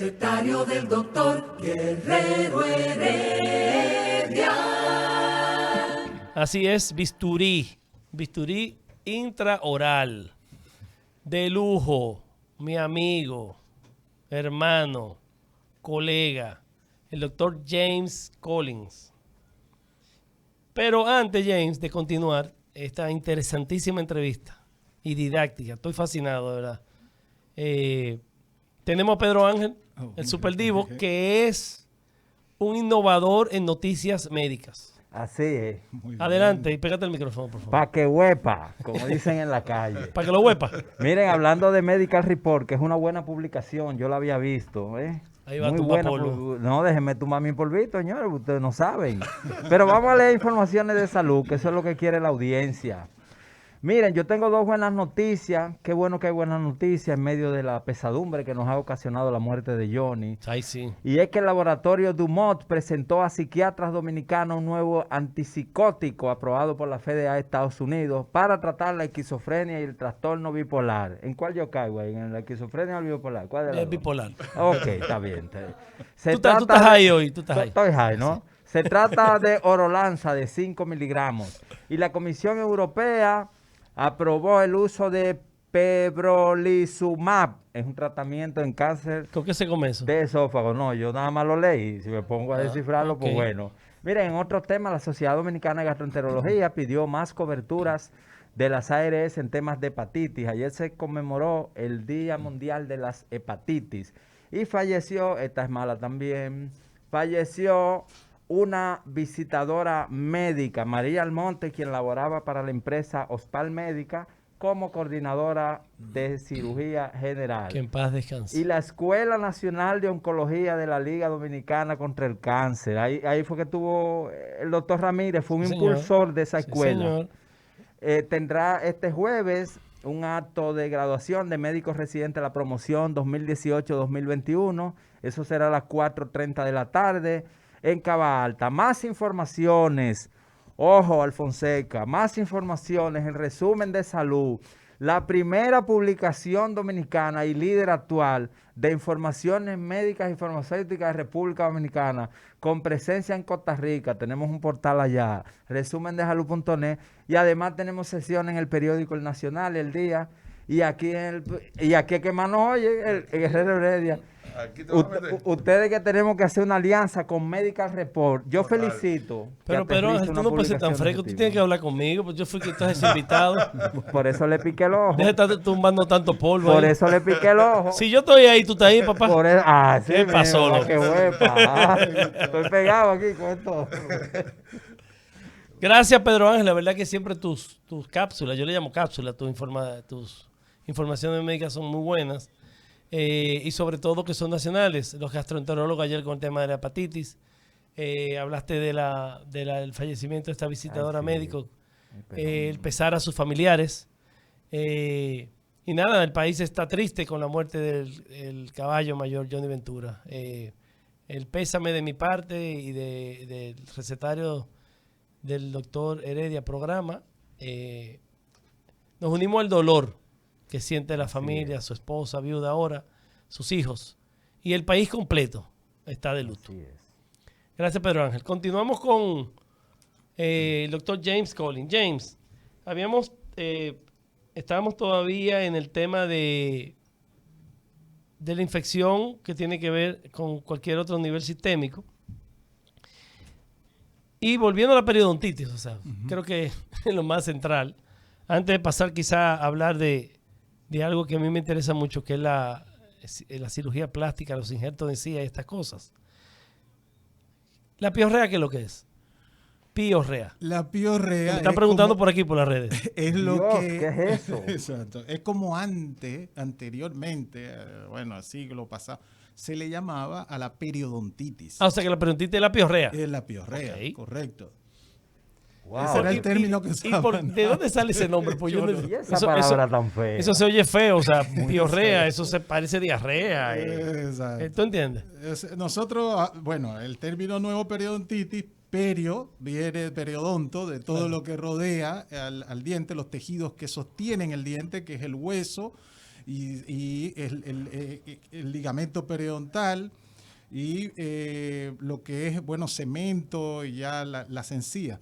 recetario del doctor Guerrero Heredia. Así es, bisturí intraoral, de lujo, mi amigo, hermano, colega, el doctor James Collins. Pero antes, James, de continuar esta interesantísima entrevista y didáctica, estoy fascinado, de verdad. Tenemos a Pedro Ángel, el superdivo, que es un innovador en noticias médicas. Así es. Adelante y pégate el micrófono, por favor. Pa' que huepa, como dicen en la calle. Para que lo huepa. Miren, hablando de Medical Report, que es una buena publicación, yo la había visto, ¿eh? Ahí va Muy tu buena. polvo. No, déjenme tomar mi polvito, señores, ustedes no saben. Pero vamos a leer informaciones de salud, que eso es lo que quiere la audiencia. Miren, yo tengo dos buenas noticias. Qué bueno que hay buenas noticias en medio de la pesadumbre que nos ha ocasionado la muerte de Johnny. Ay, sí. Y es que el laboratorio Dumont presentó a psiquiatras dominicanos un nuevo antipsicótico aprobado por la FDA de Estados Unidos para tratar la esquizofrenia y el trastorno bipolar. ¿En cuál yo caigo ahí? ¿En la esquizofrenia o el bipolar? ¿Cuál de las Es dos? bipolar. Ok, está bien. Tú estás ahí hoy, tú estás ahí. Estoy high, ¿no? Se trata de Orolanza de 5 miligramos. Y la Comisión Europea aprobó el uso de pembrolizumab. Es un tratamiento en cáncer ¿Con qué se come eso? de esófago. No, yo nada más lo leí. Si me pongo a descifrarlo, pues ok. bueno. Miren, en otros temas, la Sociedad Dominicana de Gastroenterología pidió más coberturas de las ARS en temas de hepatitis. Ayer se conmemoró el Día Mundial de las Hepatitis. Y falleció, esta es mala también, falleció una visitadora médica, María Almonte, quien laboraba para la empresa Ospal Médica como coordinadora de cirugía general. Que en paz descanse. Y la Escuela Nacional de Oncología de la Liga Dominicana contra el Cáncer. Ahí fue que tuvo el doctor Ramírez, fue un Sí, señor. impulsor de esa Sí, escuela. señor. Tendrá este jueves un acto de graduación de médicos residentes de la promoción 2018-2021. Eso será a las 4:30 de la tarde en Cava Alta. Más informaciones, ojo Alfonseca, más informaciones en Resumen de Salud. La primera publicación dominicana y líder actual de informaciones médicas y farmacéuticas de República Dominicana, con presencia en Costa Rica. Tenemos un portal allá, resumendesalud.net, y además tenemos sesión en el periódico El Nacional, El Día, y aquí que más nos oye, el Guerrero Heredia. Ustedes que tenemos que hacer una alianza con Medical Report. Yo felicito. Pero Ángel, tú no puedes ser tan fresco, tú tienes que hablar conmigo, pues yo fui que estás invitado. Por eso le piqué el ojo. Deja de estar tumbando tanto polvo. Por ahí. eso le piqué el ojo. Si yo estoy ahí, tú estás ahí, papá. Sí, ¿Qué pasó, loco? qué huepa. Estoy pegado aquí con esto. Gracias, Pedro Ángel. La verdad que siempre tus cápsulas, yo le llamo cápsulas, tus informaciones médicas son muy buenas. Y sobre todo que son nacionales. Los gastroenterólogos ayer con el tema de la hepatitis. Hablaste del fallecimiento de esta visitadora médico. El pesar a sus familiares. Y nada, el país está triste con la muerte del caballo mayor Johnny Ventura. El pésame de mi parte y del recetario del doctor Heredia programa. Nos unimos al dolor que siente la familia, su esposa, viuda ahora, sus hijos. Y el país completo está de luto. Gracias, Pedro Ángel. Continuamos con el doctor James Collins. James, estábamos todavía en el tema de la infección que tiene que ver con cualquier otro nivel sistémico. Y volviendo a la periodontitis, o sea, creo que es lo más central. Antes de pasar quizá a hablar de algo que a mí me interesa mucho, que es la cirugía plástica, los injertos de encía y estas cosas. La piorrea, ¿qué es lo que es? Piorrea. La piorrea. Me están preguntando por aquí, por las redes. Es lo Dios, que. ¿qué es eso? Exacto. Es como anteriormente, bueno, siglo pasado, se le llamaba a la periodontitis. O sea que la periodontitis es la piorrea. Es la piorrea, Ok. correcto. Wow. Ese era el término que usaban. ¿De dónde sale ese nombre? Pues yo Y esa palabra tan fea. Eso se oye feo, o sea, piorrea, eso se parece diarrea. Exacto. ¿Tú entiendes? Nosotros, bueno, el término nuevo periodontitis, viene de periodonto, de todo lo que rodea al diente, los tejidos que sostienen el diente, que es el hueso, y el ligamento periodontal y lo que es, bueno, cemento y ya las encías.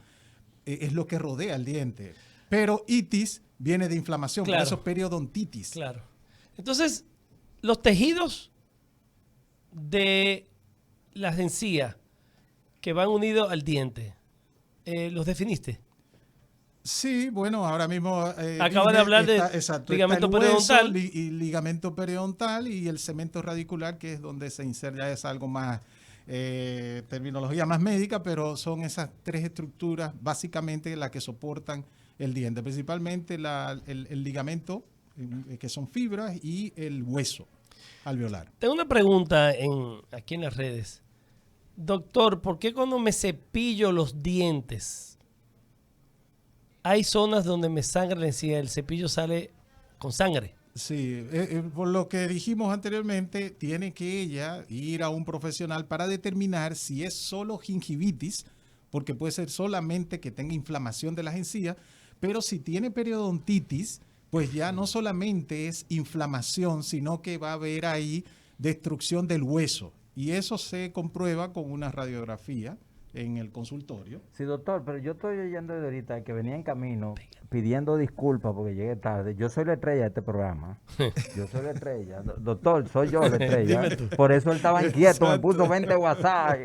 Es lo que rodea el diente. Pero itis viene de inflamación, Claro. por eso es periodontitis. Claro. Entonces, los tejidos de las encías que van unidos al diente, ¿los definiste? Sí, bueno, ahora mismo Acaba de hablar de exacto, ligamento está el hueso, periodontal. y ligamento periodontal y el cemento radicular, que es donde se inserta, ya es algo más, terminología más médica, pero son esas tres estructuras básicamente las que soportan el diente, principalmente el ligamento, que son fibras, y el hueso alveolar. Tengo una pregunta aquí en las redes. Doctor, ¿por qué cuando me cepillo los dientes hay zonas donde me sangra la encía? El cepillo sale con sangre. Sí, por lo que dijimos anteriormente, tiene que ella ir a un profesional para determinar si es solo gingivitis, porque puede ser solamente que tenga inflamación de las encías, pero si tiene periodontitis, pues ya no solamente es inflamación, sino que va a haber ahí destrucción del hueso. Y eso se comprueba con una radiografía en el consultorio. Sí, doctor, pero yo estoy oyendo de ahorita que venía en camino pidiendo disculpas porque llegué tarde. Yo soy la estrella de este programa. Yo soy la estrella. Doctor, soy yo la estrella. Dime tú. Por eso él estaba inquieto, me Exacto. puso 20 WhatsApp.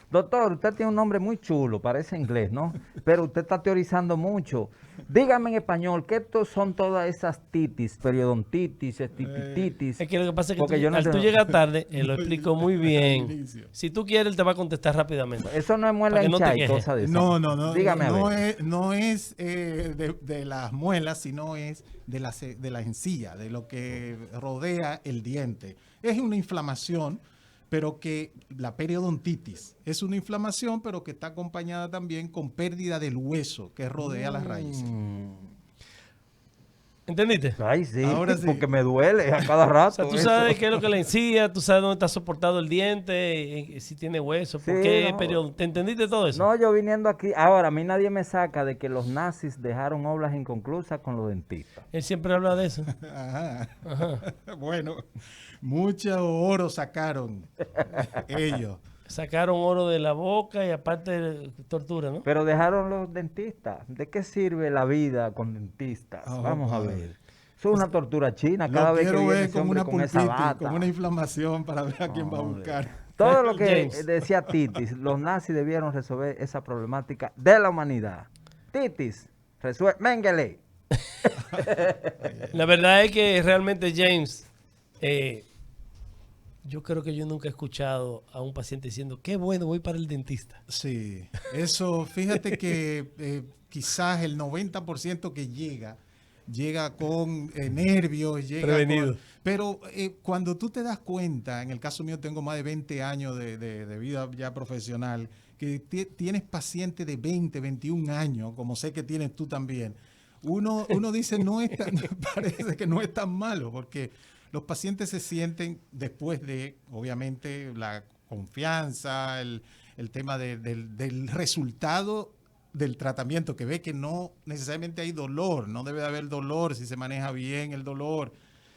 Doctor, usted tiene un nombre muy chulo, parece inglés, ¿no? Pero usted está teorizando mucho. Dígame en español, ¿qué son todas esas titis? Periodontitis, estititis. Es que lo que pasa es que Porque yo no al tú entiendo. llegas tarde, él lo explicó muy Al bien. inicio. Si tú quieres, él te va a contestar rápidamente. Eso no es muela Para que no te hinchada y quejes. cosas de eso. No, Dígame a ver. no es de las muelas, sino es de la encía, de lo que rodea el diente. Es una inflamación, pero que la periodontitis es una inflamación, pero que está acompañada también con pérdida del hueso que rodea las raíces. ¿Entendiste? Ay, sí, Ahora sí. porque me duele a cada rato. O sea, tú eso. sabes qué es lo que le encía, tú sabes dónde está soportado el diente, si tiene hueso, por Sí, qué no. periodo. ¿Te entendiste todo eso? No, yo viniendo aquí. Ahora, a mí nadie me saca de que los nazis dejaron obras inconclusas con los dentistas. Él siempre habla de eso. Ajá. Bueno, mucho oro sacaron ellos. Sacaron oro de la boca y aparte tortura, ¿no? Pero dejaron los dentistas. ¿De qué sirve la vida con dentistas? Oh, Vamos a padre. ver. Eso es una tortura china. Cada Lo vez que quiero viene ver ese con hombre una con esa pulpitis, bata. con una inflamación para ver a quién va a Hombre. buscar. Todo lo que James. decía Titis, los nazis debieron resolver esa problemática de la humanidad. Titis, resuelve. Méngele. La verdad es que realmente James, yo creo que yo nunca he escuchado a un paciente diciendo, qué bueno, voy para el dentista. Sí, eso, fíjate que quizás el 90% que llega con nervios, llega Prevenido. pero cuando tú te das cuenta, en el caso mío tengo más de 20 años de vida ya profesional, que tienes pacientes de 20, 21 años, como sé que tienes tú también, uno dice, parece que no es tan malo, porque los pacientes se sienten después de, obviamente, la confianza, el tema del resultado del tratamiento, que ve que no necesariamente hay dolor, no debe de haber dolor si se maneja bien el dolor.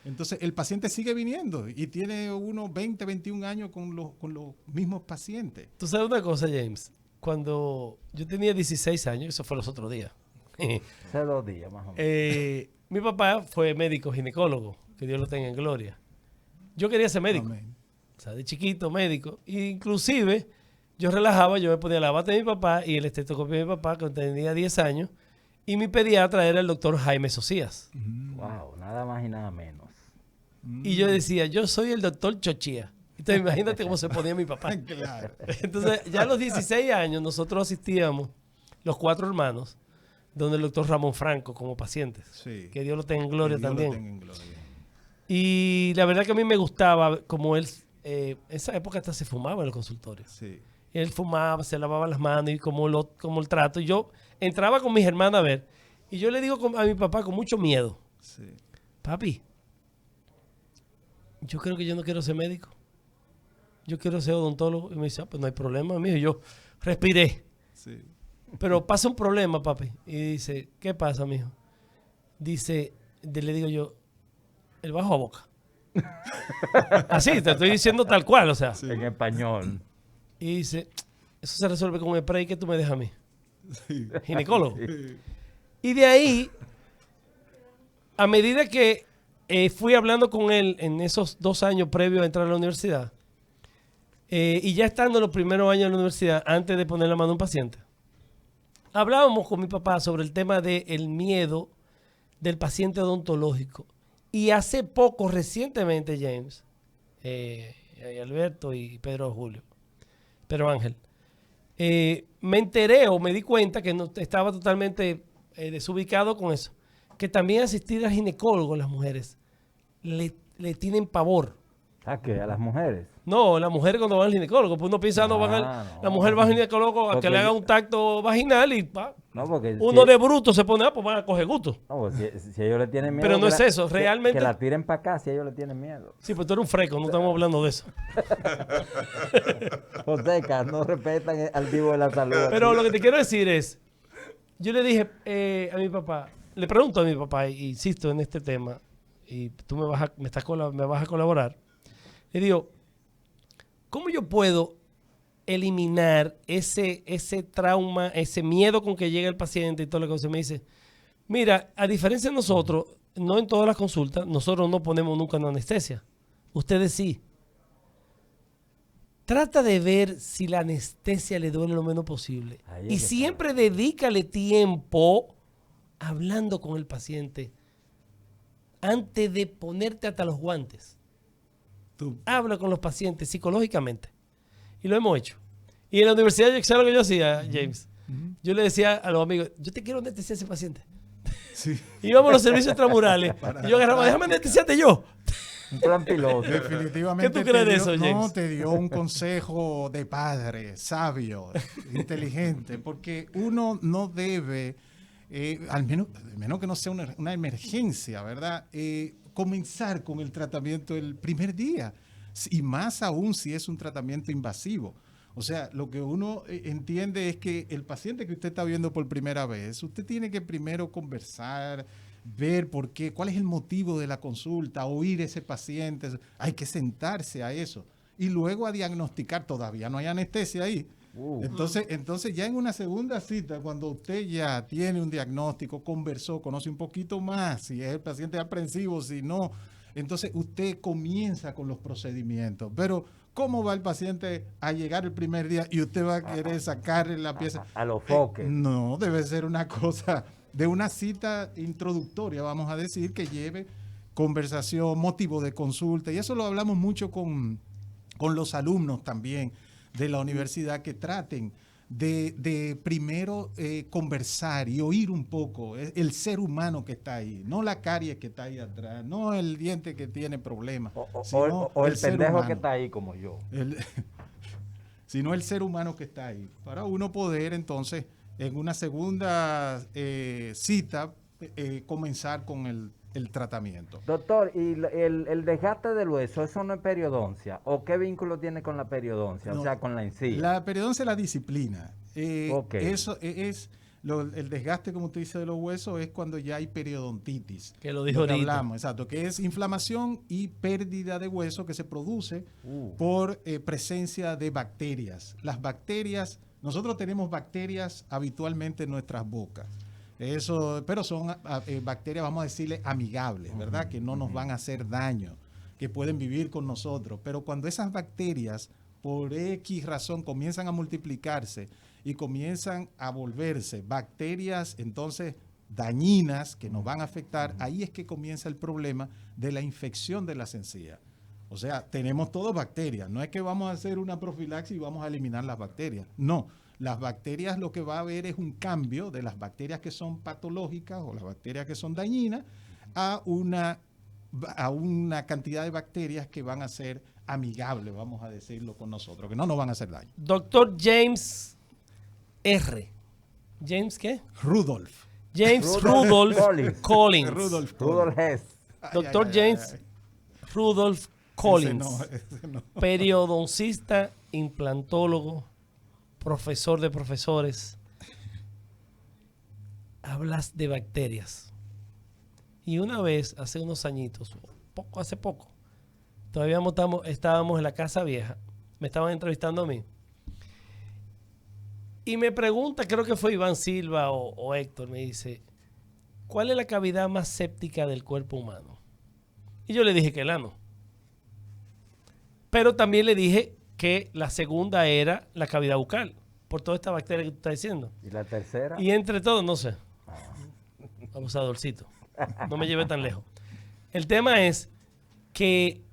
Entonces, el paciente sigue viniendo y tiene unos 20, 21 años con los mismos pacientes. Tú sabes una cosa, James, cuando yo tenía 16 años, eso fue los otros días, Hace 2 días más o menos. mi papá fue médico ginecólogo, que Dios lo tenga en gloria. Yo quería ser médico, Amén. o sea, de chiquito médico. E inclusive, yo relajaba, yo me ponía la bata de mi papá y el estetoscopio de mi papá cuando tenía 10 años. Y mi pediatra era el doctor Jaime Socias. Wow, nada más y nada menos. Y yo decía, yo soy el doctor Chochía. Entonces imagínate cómo se ponía mi papá. Claro. Entonces, ya a los 16 años nosotros asistíamos, los 4 hermanos, donde el doctor Ramón Franco como pacientes. Sí. Que Dios lo tenga en gloria Que Dios lo también. tenga en gloria. Y la verdad que a mí me gustaba como él, esa época hasta se fumaba en el consultorio. Sí. Él fumaba, se lavaba las manos y como el trato. Y yo entraba con mis hermanas a ver. Y yo le digo a mi papá con mucho miedo, Sí. papi, yo creo que yo no quiero ser médico. Yo quiero ser odontólogo. Y me dice, pues no hay problema, mijo. Y yo respiré. Sí. Pero pasa un problema, papi. Y dice, ¿qué pasa, mijo? Dice, le digo yo, el bajo a boca. Así, te estoy diciendo tal cual, o sea. En español. Y dice, eso se resuelve con un spray que tú me dejas a mí. Ginecólogo. Y de ahí, a medida que fui hablando con él en esos 2 años previos a entrar a la universidad, y ya estando en los primeros años de la universidad, antes de poner la mano a un paciente, hablábamos con mi papá sobre el tema del miedo del paciente odontológico. Y hace poco, recientemente, James, Alberto y Pedro Ángel, me enteré o me di cuenta que no, estaba totalmente desubicado con eso. Que también asistir al ginecólogo las mujeres le tienen pavor. ¿A qué? ¿A las mujeres? No, las mujeres cuando van al ginecólogo, pues uno piensa, No. la mujer va al ginecólogo a Porque que le haga un tacto vaginal y No, porque uno de bruto se pone, pues van a coger gusto. No, pues si ellos le tienen miedo. Pero no que es eso, realmente. Que la tiren para acá si ellos le tienen miedo. Sí, pues tú eres un freco, no estamos hablando de eso. Joseca, no respetan al vivo de la salud. Pero lo que te quiero decir es, yo le dije a mi papá, le pregunto a mi papá, y insisto en este tema, y tú me vas a colaborar, le digo, ¿cómo yo puedo eliminar ese trauma, ese miedo con que llega el paciente y todo lo que se me dice? Mira, a diferencia de nosotros, no en todas las consultas, nosotros no ponemos nunca una anestesia. Ustedes sí. Trata de ver si la anestesia le duele lo menos posible. Y siempre dedícale tiempo hablando con el paciente antes de ponerte hasta los guantes. Habla con los pacientes psicológicamente. Y lo hemos hecho. Y en la universidad, ¿sabes lo que yo hacía, James? Yo le decía a los amigos, yo te quiero anestesiar a ese paciente. Sí. Íbamos a los servicios intramurales. Y yo agarraba, déjame anestesiarte yo. Un plan piloto. Definitivamente. ¿Qué tú crees de eso, No, James? te dio un consejo de padre, sabio, inteligente, porque uno no debe, al menos que no sea una emergencia, ¿verdad? Comenzar con el tratamiento el primer día, y más aún si es un tratamiento invasivo. O sea, lo que uno entiende es que el paciente que usted está viendo por primera vez, usted tiene que primero conversar, ver por qué, cuál es el motivo de la consulta, oír a ese paciente, hay que sentarse a eso y luego a diagnosticar. Todavía no hay anestesia ahí. Entonces ya en una segunda cita, cuando usted ya tiene un diagnóstico, conversó, conoce un poquito más, si es el paciente aprensivo, si no, entonces usted comienza con los procedimientos. Pero ¿cómo va el paciente a llegar el primer día y usted va a querer sacarle la pieza? A los foques. No, debe ser una cosa de una cita introductoria, vamos a decir, que lleve conversación, motivo de consulta. Y eso lo hablamos mucho con los alumnos también de la universidad, que traten de primero conversar y oír un poco el ser humano que está ahí, no la caries que está ahí atrás, no el diente que tiene problemas, o el pendejo humano que está ahí como yo. Sino el ser humano que está ahí, para uno poder entonces en una segunda cita comenzar con el tratamiento. Doctor, ¿y el desgaste del hueso, eso no es periodoncia? ¿O qué vínculo tiene con la periodoncia? No, o sea, con la encía. La periodoncia es la disciplina. Okay. Eso es el desgaste, como usted dice, de los huesos es cuando ya hay periodontitis. Que lo dijo ahorita. Hablamos, exacto, que es inflamación y pérdida de hueso que se produce por presencia de bacterias. Las bacterias, nosotros tenemos bacterias habitualmente en nuestras bocas. Eso, pero son bacterias, vamos a decirle, amigables, ¿verdad? Que no nos van a hacer daño, que pueden vivir con nosotros. Pero cuando esas bacterias, por X razón, comienzan a multiplicarse y comienzan a volverse bacterias, entonces, dañinas, que nos van a afectar, ahí es que comienza el problema de la infección de las encías. O sea, tenemos todas bacterias. No es que vamos a hacer una profilaxis y vamos a eliminar las bacterias. No. Las bacterias, lo que va a haber es un cambio de las bacterias que son patológicas o las bacterias que son dañinas a una cantidad de bacterias que van a ser amigables, vamos a decirlo, con nosotros, que no nos van a hacer daño. Doctor James R. ¿James qué? Rudolf. James Rudolph Collins. Rudolf Hess. Doctor James Rudolph Collins. Ese no. Periodoncista, implantólogo, profesor de profesores. Hablas de bacterias. Y una vez, hace unos añitos, hace poco. Todavía estábamos en la Casa Vieja. Me estaban entrevistando a mí. Y me pregunta, creo que fue Iván Silva o Héctor, me dice, ¿cuál es la cavidad más séptica del cuerpo humano? Y yo le dije que el ano. Pero también le dije que la segunda era la cavidad bucal, por toda esta bacteria que tú estás diciendo. ¿Y la tercera? Y entre todos, no sé. Abusadorcito. No me llevé tan lejos. El tema es que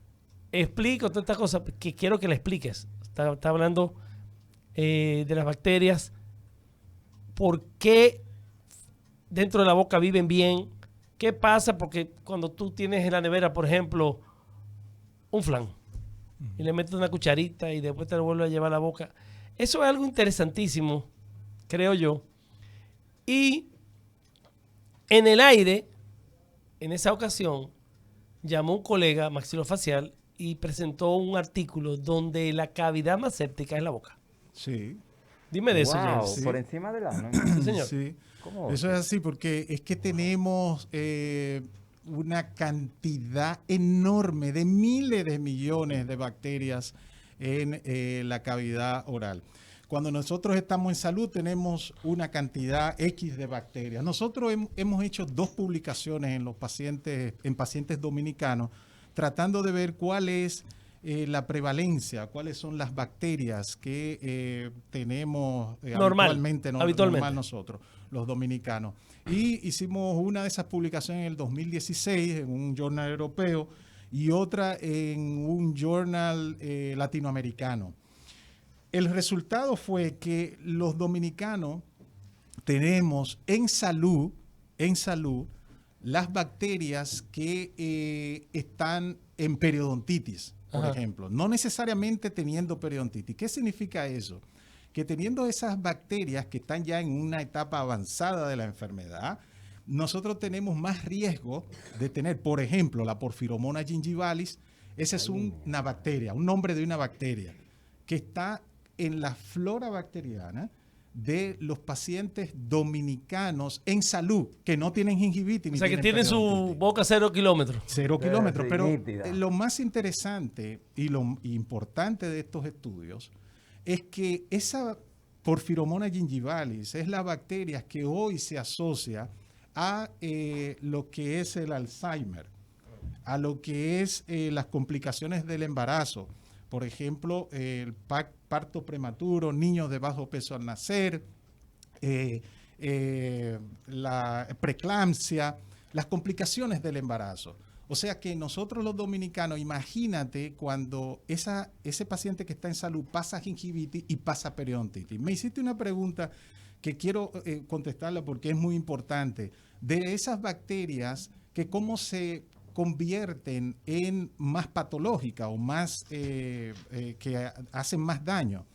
explico todas estas cosas que quiero que le expliques. Está hablando de las bacterias. ¿Por qué dentro de la boca viven bien? ¿Qué pasa? Porque cuando tú tienes en la nevera, por ejemplo, un flan y le metes una cucharita y después te lo vuelves a llevar a la boca. Eso es algo interesantísimo, creo yo. Y en el aire, en esa ocasión, llamó un colega maxilofacial y presentó un artículo donde la cavidad más séptica es la boca. Sí. Dime de eso, Wow, James. Sí. por encima del ano. Sí, señor. Sí. ¿Cómo? Eso es así porque es que tenemos una cantidad enorme de miles de millones de bacterias en la cavidad oral. Cuando nosotros estamos en salud tenemos una cantidad X de bacterias. Nosotros hemos hecho 2 publicaciones en pacientes dominicanos tratando de ver cuál es la prevalencia, cuáles son las bacterias que tenemos habitualmente nosotros, los dominicanos. Y hicimos una de esas publicaciones en el 2016 en un journal europeo y otra en un journal latinoamericano. El resultado fue que los dominicanos tenemos en salud las bacterias que están en periodontitis, por Ajá. ejemplo, no necesariamente teniendo periodontitis. ¿Qué significa eso? Que teniendo esas bacterias que están ya en una etapa avanzada de la enfermedad, nosotros tenemos más riesgo de tener, por ejemplo, la Porphyromonas gingivalis. Esa es una bacteria, un nombre de una bacteria que está en la flora bacteriana de los pacientes dominicanos en salud que no tienen gingivitis. O sea, que tienen su periodontitis. boca 0 kilómetros. 0 kilómetros. Sí, Pero nítida. lo más interesante y lo importante de estos estudios es que esa Porphyromonas gingivalis es la bacteria que hoy se asocia a lo que es el Alzheimer, a lo que es las complicaciones del embarazo. Por ejemplo, el parto prematuro, niños de bajo peso al nacer, la preeclampsia, las complicaciones del embarazo. O sea que nosotros los dominicanos, imagínate cuando ese paciente que está en salud pasa gingivitis y pasa periodontitis. Me hiciste una pregunta que quiero contestarla porque es muy importante. De esas bacterias, que cómo se convierten en más patológicas o más que hacen más daño.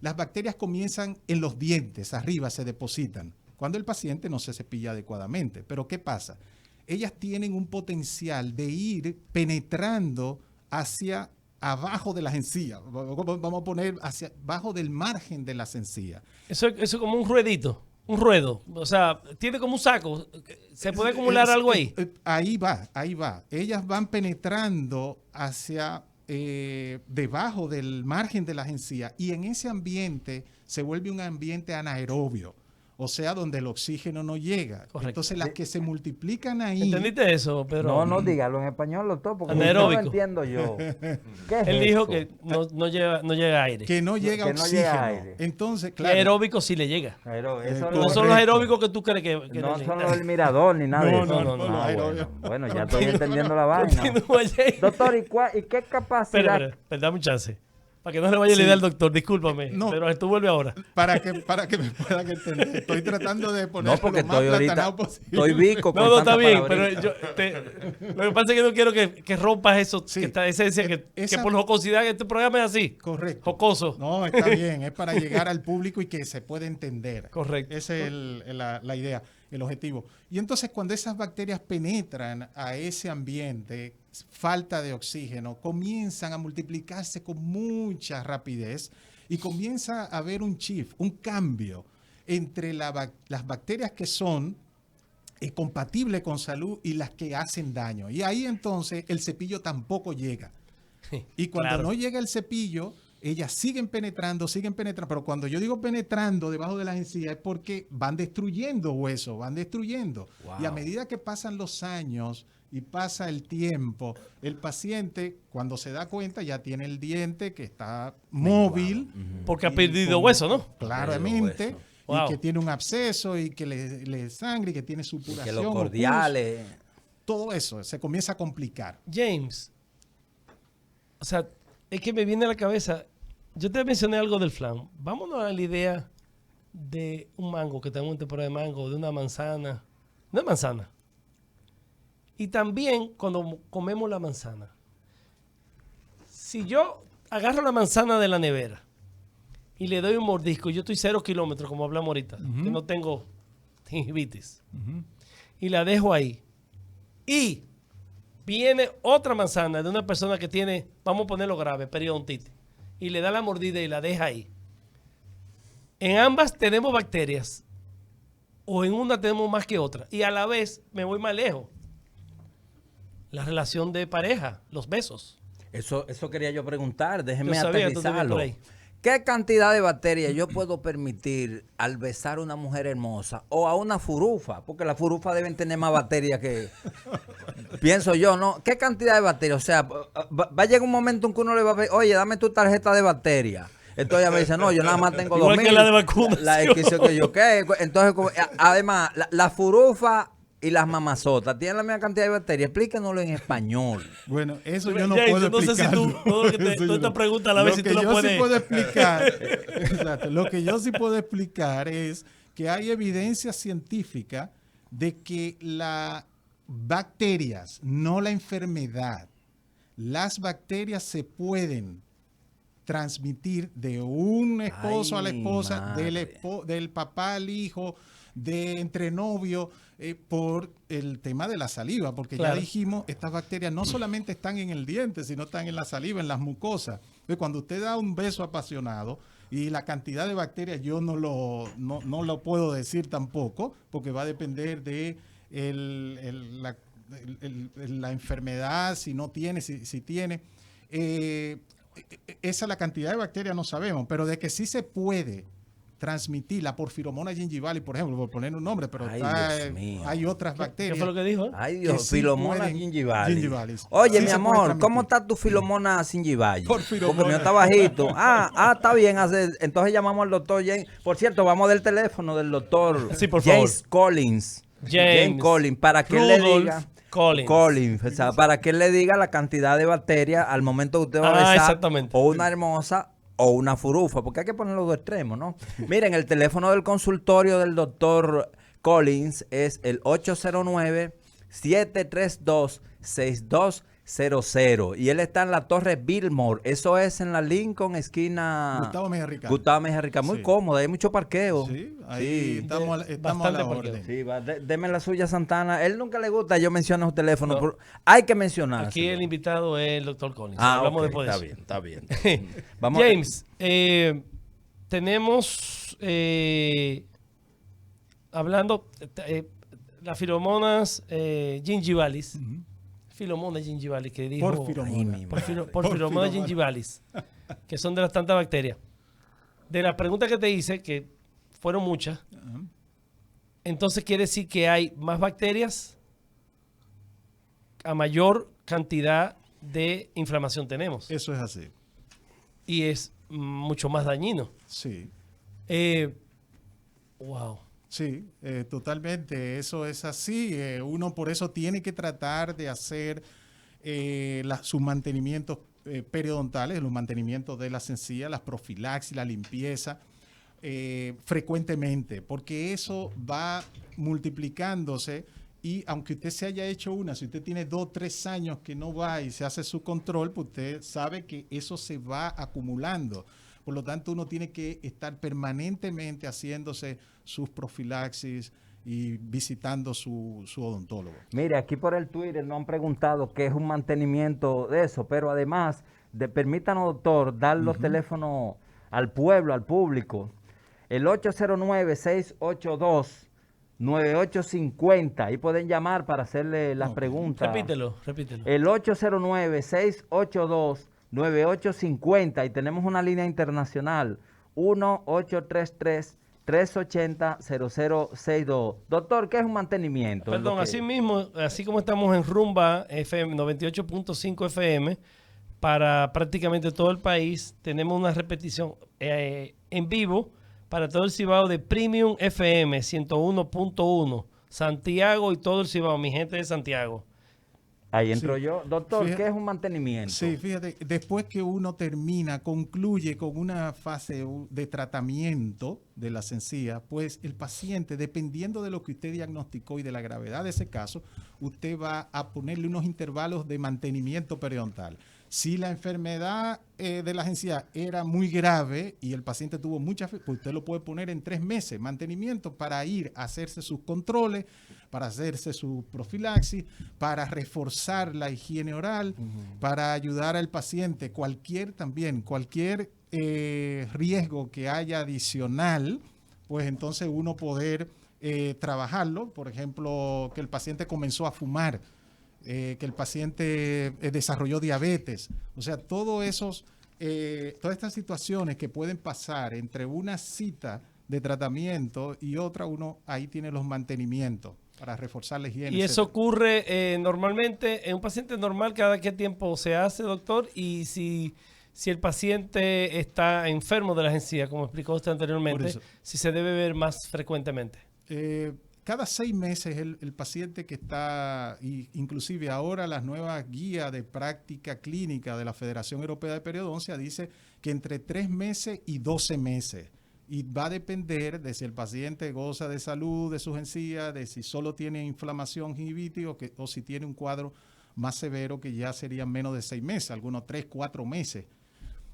Las bacterias comienzan en los dientes, arriba se depositan, cuando el paciente no se cepilla adecuadamente. Pero ¿qué pasa? Ellas tienen un potencial de ir penetrando hacia abajo de las encías. Vamos a poner hacia abajo del margen de las encías. Eso es como un ruedito, un ruedo. O sea, tiene como un saco. ¿Se puede acumular algo ahí? Ahí va. Ellas van penetrando hacia debajo del margen de las encías y en ese ambiente se vuelve un ambiente anaerobio. O sea, donde el oxígeno no llega. Correcto. Entonces, las que se multiplican ahí... ¿Entendiste eso, Pedro? No, dígalo en español, doctor, porque no Anaeróbico. lo entiendo yo. ¿Qué es Él dijo eso? que no llega aire. Que no llega Que no oxígeno. llega aire. Entonces, Y claro... aeróbico sí le llega. Pero eso Correcto. No son los aeróbicos que tú crees que no le son llegan. los del mirador ni nada de No, eso. no, los aeróbicos. Bueno, ya estoy entendiendo la vaina. Continúa, Jay. Doctor, ¿y qué capacidad? Espera, dame un chance. Para que no le vaya la idea al doctor, discúlpame. No. Pero tú vuelve ahora. Para que me puedan entender. Estoy tratando de poner No, porque lo más estoy ahorita, platanado posible. estoy bico con No, está tanta bien, palabrita. pero lo que pasa es que no quiero que rompas eso, Sí. que esta esencia, que Esa- por jocosidad este programa es así. Correcto. Jocoso. No, está bien. Es para llegar al público y que se pueda entender. Correcto. Esa es la idea, el objetivo. Y entonces cuando esas bacterias penetran a ese ambiente, falta de oxígeno, comienzan a multiplicarse con mucha rapidez y comienza a haber un shift, un cambio entre las bacterias que son compatibles con salud y las que hacen daño. Y ahí entonces el cepillo tampoco llega. Y cuando Claro. no llega el cepillo, ellas siguen penetrando, pero cuando yo digo penetrando debajo de las encías es porque van destruyendo huesos, van destruyendo. Wow. Y a medida que pasan los años y pasa el tiempo, el paciente cuando se da cuenta ya tiene el diente que está móvil. Porque ha y perdido con- hueso, ¿no? Claramente. hueso. Wow. Y que tiene un absceso y que le sangre y que tiene Y supuración. que los o pus. cordiales. Todo eso se comienza a complicar. James, o sea, es que me viene a la cabeza, yo te mencioné algo del flan. Vámonos a la idea de un mango, que tenemos en temporada de mango, de una manzana. Y también cuando comemos la manzana. Si yo agarro la manzana de la nevera y le doy un mordisco, yo estoy 0 kilómetros, como hablamos ahorita, que no tengo gingivitis, y la dejo ahí. Y viene otra manzana de una persona que tiene, vamos a ponerlo grave, periodontitis, y le da la mordida y la deja ahí. En ambas tenemos bacterias, o en una tenemos más que otra, y a la vez me voy más lejos. La relación de pareja, los besos. Eso quería yo preguntar, déjenme Yo sabía que tú te ibas aterrizarlo. por ahí. ¿Qué cantidad de bacterias yo puedo permitir al besar a una mujer hermosa o a una furufa? Porque las furufas deben tener más bacterias que... Pienso yo, ¿no? ¿Qué cantidad de bacterias? O sea, va a llegar un momento en que uno le va a ver, oye, dame tu tarjeta de bacterias. Entonces ella me dice, no, yo nada más tengo Igual 2000. que la de vacunación. Entonces, además, la furufa y las mamazotas tienen la misma cantidad de bacterias. Explícanoslo en español. Bueno, eso yo no James, puedo no sé si explicarlo. tú- no, que te- Eso tú yo esta no- pregunta a la vez si tú la Lo que yo puedes- sí puedo explicar, exacto, lo que yo sí puedo explicar es que hay evidencia científica de que las bacterias, no la enfermedad, las bacterias se pueden transmitir de un esposo a la Ay, esposa, madre. del papá al hijo, de entre novios, por el tema de la saliva, porque Claro. ya dijimos, estas bacterias no solamente están en el diente, sino están en la saliva, en las mucosas. Entonces, cuando usted da un beso apasionado, y la cantidad de bacterias yo no lo puedo decir tampoco, porque va a depender de la enfermedad, si no tiene, si tiene. Esa es la cantidad de bacterias, no sabemos, pero de que sí se puede transmitir la porfiromona gingivalis, por ejemplo, por poner un nombre, pero Ay, Dios mío. hay otras ¿Qué bacterias. fue lo que dijo? Ay, Que Dios, sí Filomona pueden- gingivalis. gingivalis. Oye, Sí mi se puede amor, transmitir. ¿cómo está tu Filomona gingivalis? Por Filomona. Porque mío está bajito. Está bien. Entonces llamamos al doctor James. Por cierto, vamos del teléfono del doctor Sí, por James Collins. James Collins, para que él le Rudolph diga... Collins. o sea, para que él le diga la cantidad de bacterias al momento que usted va a besar Exactamente. o una hermosa o una furufa, porque hay que poner los dos extremos, ¿no? Miren, el teléfono del consultorio del doctor Collins es el 809-732-6200 y él está en la Torre Billmore, eso es en la Lincoln, esquina Gustavo Mejía Ricard. Gustavo Mejía Ricard, muy Sí. cómodo, hay mucho parqueo. Sí, ahí Sí. estamos a Bastante la parqueo. orden. Sí, deme la suya, Santana. Él nunca le gusta, yo menciono su teléfono. No. pero hay que mencionar. Aquí el invitado es el doctor Collins. Ah, Hablamos ok, después de está eso. bien, está bien. Vamos James, tenemos hablando las filomonas gingivalis. Filomona gingivalis que dijo. Porfiromona. Porfiromona Porfiromona. gingivalis, que son de las tantas bacterias. De las preguntas que te hice, que fueron muchas, entonces quiere decir que hay más bacterias a mayor cantidad de inflamación tenemos. Eso es así. Y es mucho más dañino. Sí. Wow. Sí, totalmente, eso es así. Uno por eso tiene que tratar de hacer sus mantenimientos periodontales, los mantenimientos de las encías, las profilaxis, la limpieza, frecuentemente, porque eso va multiplicándose y aunque usted se haya hecho una, si usted tiene 2 o 3 años que no va y se hace su control, pues usted sabe que eso se va acumulando. Por lo tanto, uno tiene que estar permanentemente haciéndose sus profilaxis y visitando su odontólogo. Mire, aquí por el Twitter nos han preguntado qué es un mantenimiento de eso, pero además, permítanos, doctor, dar los teléfonos al pueblo, al público. El 809-682 9850. Ahí pueden llamar para hacerle las Ok. preguntas. Repítelo. El 809-682-9850. Y tenemos una línea internacional, 1-833-380-0062. Doctor, ¿qué es un mantenimiento? En lo Perdón, que- así mismo, así como estamos en Rumba FM 98.5 FM, para prácticamente todo el país, tenemos una repetición en vivo para todo el Cibao de Premium FM 101.1, Santiago y todo el Cibao, mi gente de Santiago. Ahí entro Sí. yo. Doctor, Fíjate- ¿qué es un mantenimiento? Sí, fíjate, después que uno termina, concluye con una fase de tratamiento de las encías, pues el paciente, dependiendo de lo que usted diagnosticó y de la gravedad de ese caso, usted va a ponerle unos intervalos de mantenimiento periodontal. Si la enfermedad de las encías era muy grave y el paciente tuvo mucha fe, pues usted lo puede poner en 3 meses, mantenimiento para ir a hacerse sus controles, para hacerse su profilaxis, para reforzar la higiene oral, para ayudar al paciente, cualquier riesgo que haya adicional, pues entonces uno poder trabajarlo. Por ejemplo, que el paciente comenzó a fumar, que el paciente desarrolló diabetes. O sea, todas estas situaciones que pueden pasar entre una cita de tratamiento y otra, uno ahí tiene los mantenimientos para reforzar la higiene. Y eso etcétera. ocurre normalmente en un paciente normal, ¿cada qué tiempo se hace, doctor? Y si el paciente está enfermo de las encías, como explicó usted Por anteriormente, eso. si se debe ver más frecuentemente. Cada 6 meses el paciente que está, inclusive ahora las nuevas guías de práctica clínica de la Federación Europea de Periodoncia dice que entre 3 meses y 12 meses. Y va a depender de si el paciente goza de salud de sus encías, de si solo tiene inflamación gingivitis o si tiene un cuadro más severo que ya serían menos de 6 meses, algunos 3, 4 meses.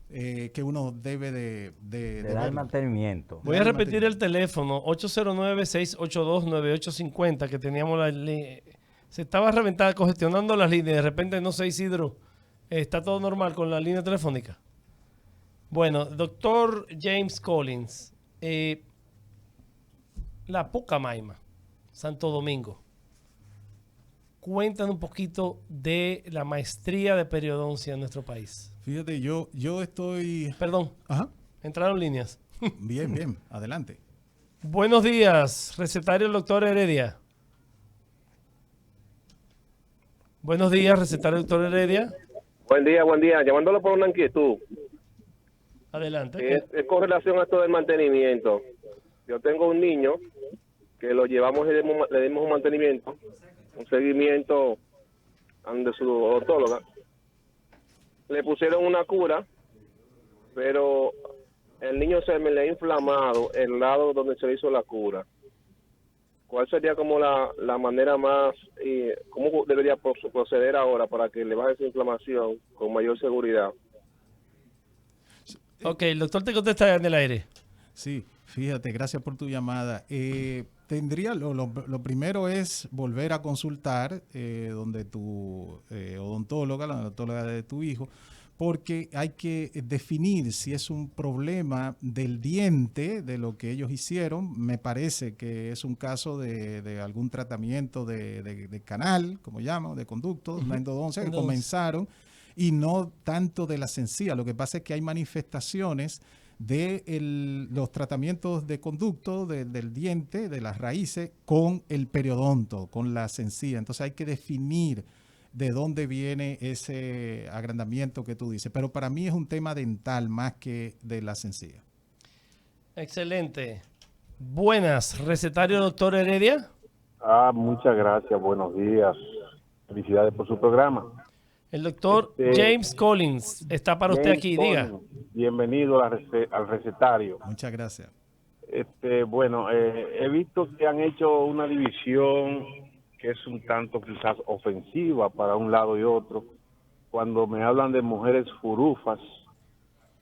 Que uno debe de Le da el verlo. mantenimiento. Voy a Dale, repetir mantenimiento. el teléfono, 809-682-9850, que teníamos se estaba reventando, congestionando las líneas. De repente, no sé, Isidro, está todo normal con la línea telefónica. Bueno, doctor James Collins, la Pucamaima, Santo Domingo. Cuéntanos un poquito de la maestría de periodoncia en nuestro país. Fíjate, yo estoy... Perdón, Ajá. entraron líneas. Bien, adelante. Buenos días, recetario el doctor Heredia. Buenos días, recetario el doctor Heredia. Buen día. Llamándolo por una inquietud. Adelante. Es con relación a esto del mantenimiento. Yo tengo un niño que lo llevamos y le dimos un mantenimiento, un seguimiento de su odontóloga. Le pusieron una cura, pero el niño se me le ha inflamado el lado donde se le hizo la cura. ¿Cuál sería como la manera más, cómo debería proceder ahora para que le baje esa inflamación con mayor seguridad? Ok, el doctor te contesta en el aire. Sí, fíjate, gracias por tu llamada. Lo primero es volver a consultar donde tu odontóloga, la odontóloga de tu hijo, porque hay que definir si es un problema del diente, de lo que ellos hicieron. Me parece que es un caso de algún tratamiento de canal, como llaman, de conducto, una endodoncia que Endodoncia. comenzaron, y no tanto de las encías. Lo que pasa es que hay manifestaciones de los tratamientos de conducto del diente, de las raíces, con el periodonto, con las encías. Entonces hay que definir de dónde viene ese agrandamiento que tú dices. Pero para mí es un tema dental más que de las encías. Excelente. Buenas, recetario doctor Heredia. Muchas gracias, buenos días. Felicidades por su programa. El doctor James Collins está para usted James aquí, Collins, diga. Bienvenido al recetario. Muchas gracias. He visto que han hecho una división que es un tanto quizás ofensiva para un lado y otro, cuando me hablan de mujeres furufas,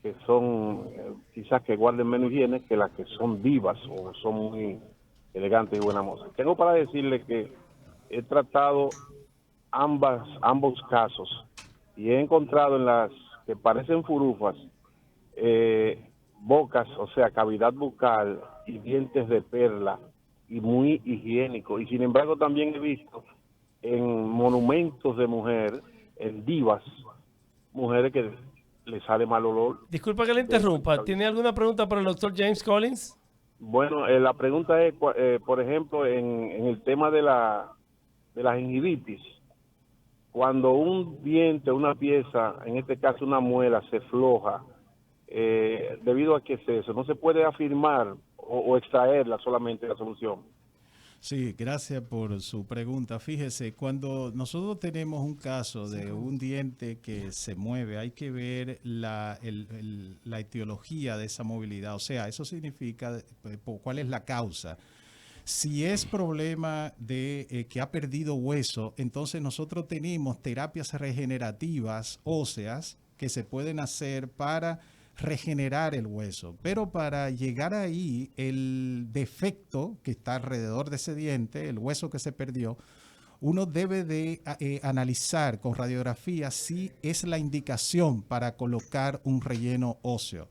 que son quizás que guarden menos higiene que las que son divas o son muy elegantes y buenas mozas. Tengo para decirle que he tratado ambos casos y he encontrado en las que parecen furufas bocas, o sea, cavidad bucal y dientes de perla y muy higiénico. Y sin embargo también he visto en monumentos de mujer, en divas, mujeres que le sale mal olor. Disculpa que le interrumpa. ¿Tiene alguna pregunta para el doctor James Collins? Bueno, la pregunta es, por ejemplo, en el tema de la gingivitis, cuando un diente, una pieza, en este caso una muela, se floja, debido a que es eso, no se puede afirmar o extraerla solamente la solución. Sí, gracias por su pregunta. Fíjese, cuando nosotros tenemos un caso de un diente que se mueve, hay que ver la etiología de esa movilidad. O sea, eso significa cuál es la causa. Si es problema de que ha perdido hueso, entonces nosotros tenemos terapias regenerativas óseas que se pueden hacer para regenerar el hueso. Pero para llegar ahí, el defecto que está alrededor de ese diente, el hueso que se perdió, uno debe de analizar con radiografía si es la indicación para colocar un relleno óseo.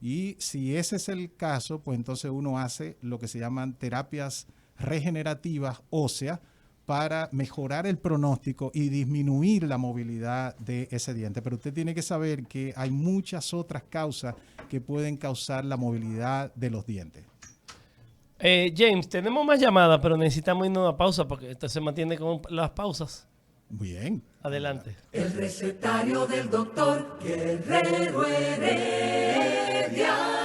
Y si ese es el caso, pues entonces uno hace lo que se llaman terapias regenerativas óseas para mejorar el pronóstico y disminuir la movilidad de ese diente. Pero usted tiene que saber que hay muchas otras causas que pueden causar la movilidad de los dientes. James, tenemos más llamadas, pero necesitamos irnos a una pausa porque esto se mantiene con las pausas. Bien. Adelante. El recetario del doctor Guerrero Heredia.